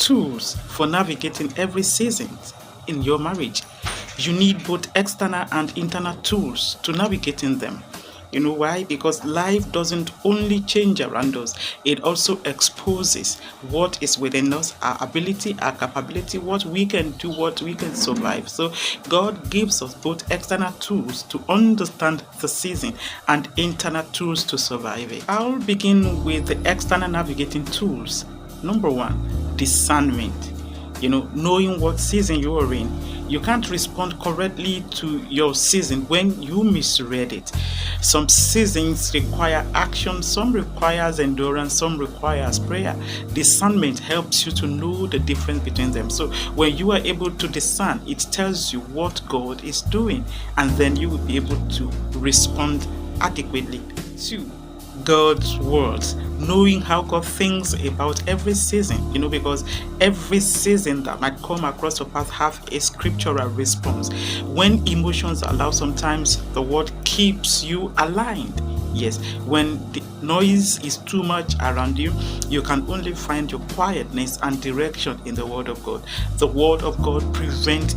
tools for navigating every season in your marriage. You need both external and internal tools to navigate in them. You know why? Because life doesn't only change around us, it also exposes what is within us, our ability, our capability, what we can do, what we can survive. So God gives us both external tools to understand the season and internal tools to survive it. I'll begin with the external navigating tools. Number one, discernment. Knowing what season you are in. You can't respond correctly to your season when you misread it. Some seasons require action, some requires endurance, some requires prayer. Discernment helps you to know the difference between them. So when you are able to discern, it tells you what God is doing, and then you will be able to respond adequately. 2. God's words, knowing how God thinks about every season, because every season that might come across your path have a scriptural response. When emotions are loud, sometimes the word keeps you aligned. Yes, when the noise is too much around you, you can only find your quietness and direction in the word of God. The word of God prevents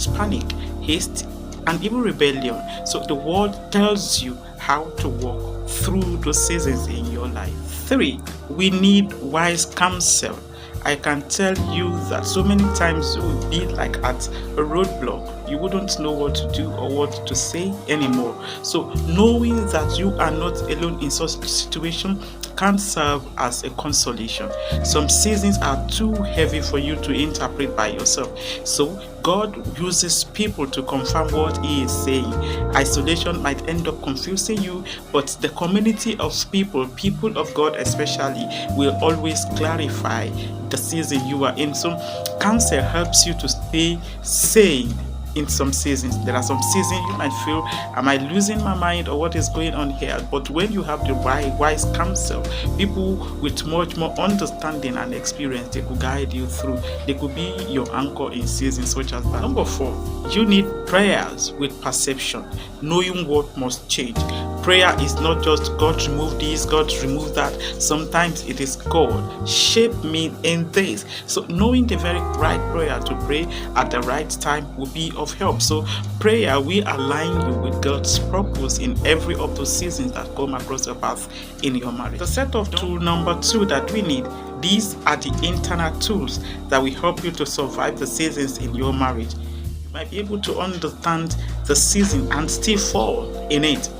panic, haste, and even rebellion. So the word tells you how to walk through those seasons in your life. 3. We need wise counsel. I can tell you that so many times you will be like at a roadblock. You wouldn't know what to do or what to say anymore. So knowing that you are not alone in such situation can serve as a consolation. Some seasons are too heavy for you to interpret by yourself. So God uses people to confirm what He is saying. Isolation might end up confusing you, but the community of people of God especially, will always clarify the season you are in. So counsel helps you to stay sane in some seasons. There are some seasons you might feel, am I losing my mind or what is going on here? But when you have the wise counsel, people with much more understanding and experience, they could guide you through. They could be your anchor in seasons such as that. Number 4, you need prayers with perception, knowing what must change. Prayer is not just God remove this, God remove that. Sometimes it is God shape me in this. So knowing the very right prayer to pray at the right time will be of help. So prayer will align you with God's purpose in every of those seasons that come across your path in your marriage. The set of tool number 2 that we need, these are the internal tools that will help you to survive the seasons in your marriage. You might be able to understand the season and still fall in it.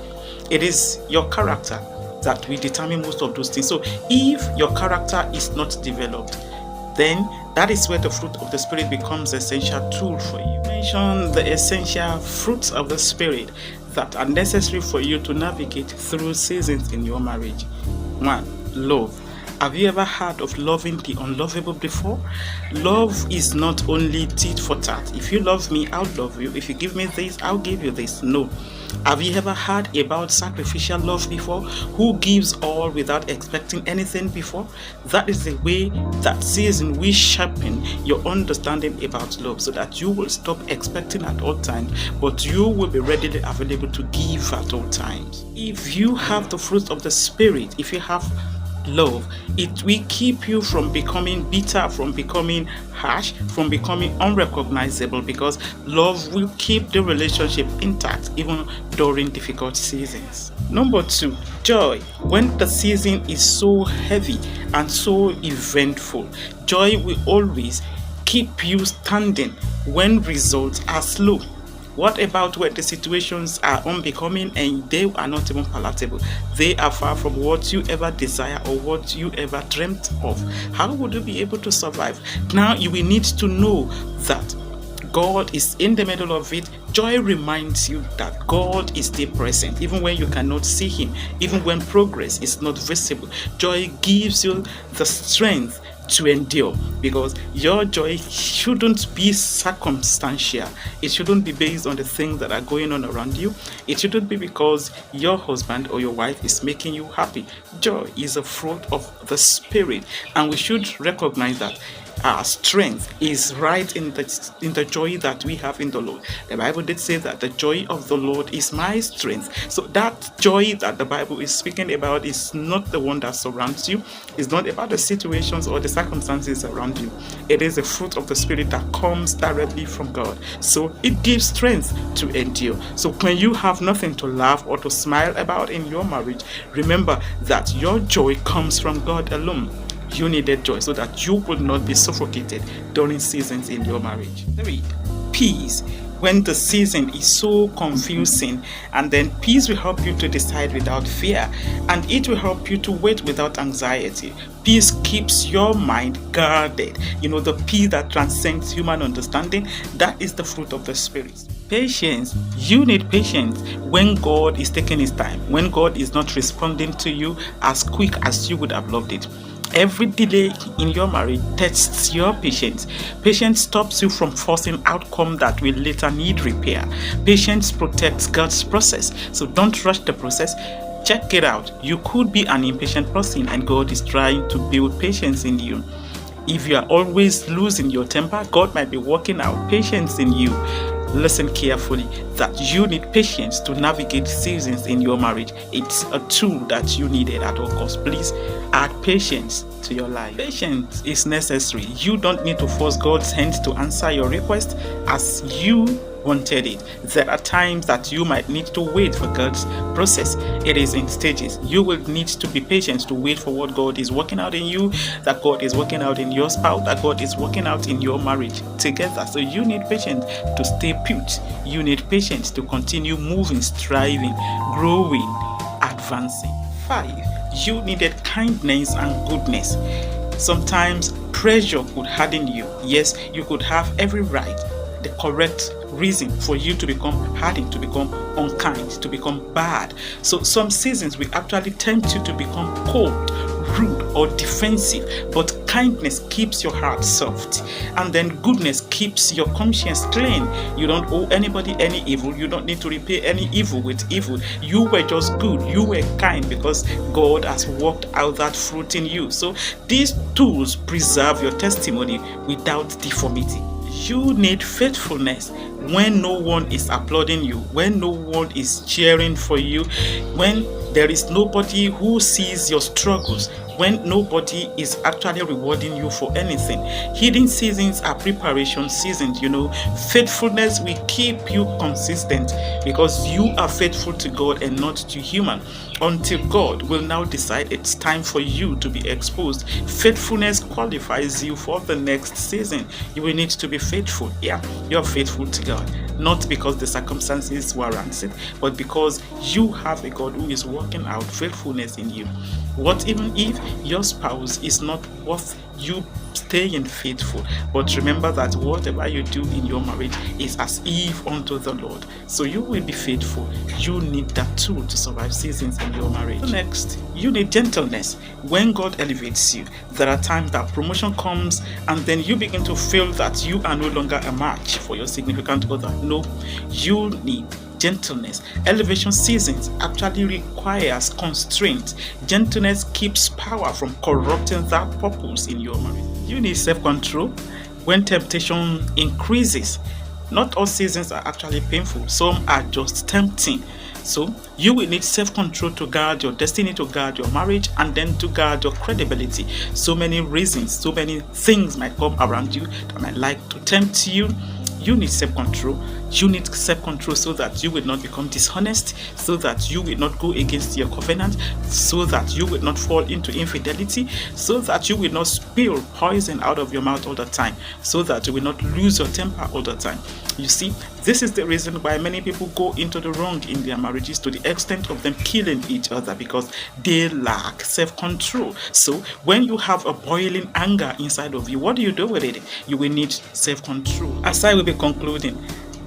It is your character that will determine most of those things. So if your character is not developed, then that is where the fruit of the Spirit becomes an essential tool for you. Mention the essential fruits of the Spirit that are necessary for you to navigate through seasons in your marriage. 1. Love. Have you ever heard of loving the unlovable before? Love is not only tit for tat. If you love me, I'll love you. If you give me this, I'll give you this. No. Have you ever heard about sacrificial love before? Who gives all without expecting anything before? That is the way that season will sharpen your understanding about love, so that you will stop expecting at all times, but you will be readily available to give at all times. If you have the fruit of the Spirit, if you have love, it will keep you from becoming bitter, from becoming harsh, from becoming unrecognizable, because love will keep the relationship intact even during difficult seasons. Number 2, joy. When the season is so heavy and so eventful, joy will always keep you standing when results are slow. What about when the situations are unbecoming and they are not even palatable? They are far from what you ever desire or what you ever dreamt of. How would you be able to survive? Now you will need to know that God is in the middle of it. Joy reminds you that God is still present, even when you cannot see Him, even when progress is not visible. Joy gives you the strength to endure, because your joy shouldn't be circumstantial. It shouldn't be based on the things that are going on around you. It shouldn't be because your husband or your wife is making you happy. Joy is a fruit of the Spirit, and we should recognize that our strength is right in the joy that we have in the Lord. The Bible did say that the joy of the Lord is my strength. So that joy that the Bible is speaking about is not the one that surrounds you. It's not about the situations or the circumstances around you. It is the fruit of the Spirit that comes directly from God. So it gives strength to endure. So when you have nothing to laugh or to smile about in your marriage, remember that your joy comes from God alone. You needed joy so that you would not be suffocated during seasons in your marriage. 3. Peace. When the season is so confusing, and then peace will help you to decide without fear, and it will help you to wait without anxiety. Peace keeps your mind guarded. The peace that transcends human understanding, that is the fruit of the Spirit. Patience. You need patience when God is taking his time, when God is not responding to you as quick as you would have loved it. Every delay in your marriage tests your patience. Patience stops you from forcing outcome that will later need repair. Patience protects God's process. So don't rush the process. Check it out. You could be an impatient person, and God is trying to build patience in you. If you are always losing your temper, God might be working out patience in you. Listen carefully that you need patience to navigate seasons in your marriage. It's a tool that you needed at all costs. Please add patience to your life. Patience is necessary. You don't need to force God's hand to answer your request as you wanted it. There are times that you might need to wait for God's process. It is in stages. You will need to be patient to wait for what God is working out in you, that God is working out in your spouse, that God is working out in your marriage together. So you need patience to stay put. You need patience to continue moving, striving, growing, advancing. 5. You needed kindness and goodness. Sometimes pressure could harden you. Yes, you could have every right, the correct reason for you to become hardened, to become unkind, to become bad. So some seasons will actually tempt you to become cold, rude, or defensive, but kindness keeps your heart soft, and then goodness keeps your conscience clean. You don't owe anybody any evil. You don't need to repay any evil with evil. You were just good. You were kind because God has worked out that fruit in you. So these tools preserve your testimony without deformity. You need faithfulness when no one is applauding you, when no one is cheering for you, when there is nobody who sees your struggles, when nobody is actually rewarding you for anything. Hidden seasons are preparation seasons. Faithfulness will keep you consistent because you are faithful to God and not to human, until God will now decide it's time for you to be exposed. Faithfulness qualifies you for the next season. You will need to be faithful. Yeah, you're faithful to God, not because the circumstances warrant it, but because you have a God who is working out faithfulness in you. What even if your spouse is not worth you staying faithful? But remember that whatever you do in your marriage is as if unto the Lord. So you will be faithful. You need that tool to survive seasons in your marriage. Next, you need gentleness. When God elevates you, there are times that promotion comes and then you begin to feel that you are no longer a match for your significant other. No, you need gentleness. Elevation seasons actually requires constraint. Gentleness keeps power from corrupting that purpose in your marriage. You need self-control when temptation increases. Not all seasons are actually painful. Some are just tempting. So you will need self-control to guard your destiny, to guard your marriage, and then to guard your credibility. So many reasons, so many things might come around you that might like to tempt you. You need self-control. You need self-control so that you will not become dishonest, so that you will not go against your covenant, so that you will not fall into infidelity, so that you will not spill poison out of your mouth all the time, so that you will not lose your temper all the time. You see, this is the reason why many people go into the wrong in their marriages, to the extent of them killing each other, because they lack self-control. So when you have a boiling anger inside of you, what do you do with it? You will need self-control. As I will be concluding,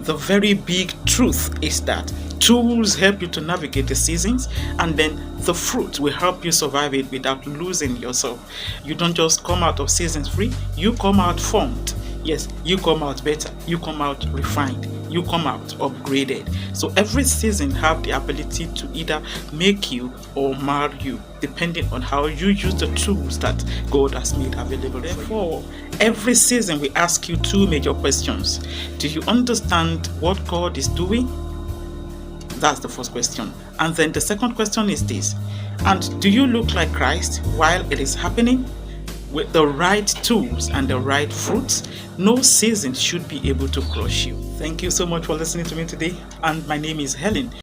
the very big truth is that tools help you to navigate the seasons, and then the fruit will help you survive it without losing yourself. You don't just come out of seasons free, you come out formed. yes, you come out better, you come out refined, you come out upgraded. So every season have the ability to either make you or mar you, depending on how you use the tools that God has made available. Therefore, every season we ask you two major questions. Do you understand what God is doing? That's the first question. And then the second question is this: and do you look like Christ while it is happening? With the right tools and the right fruits, no season should be able to crush you. Thank you so much for listening to me today. And my name is Helen.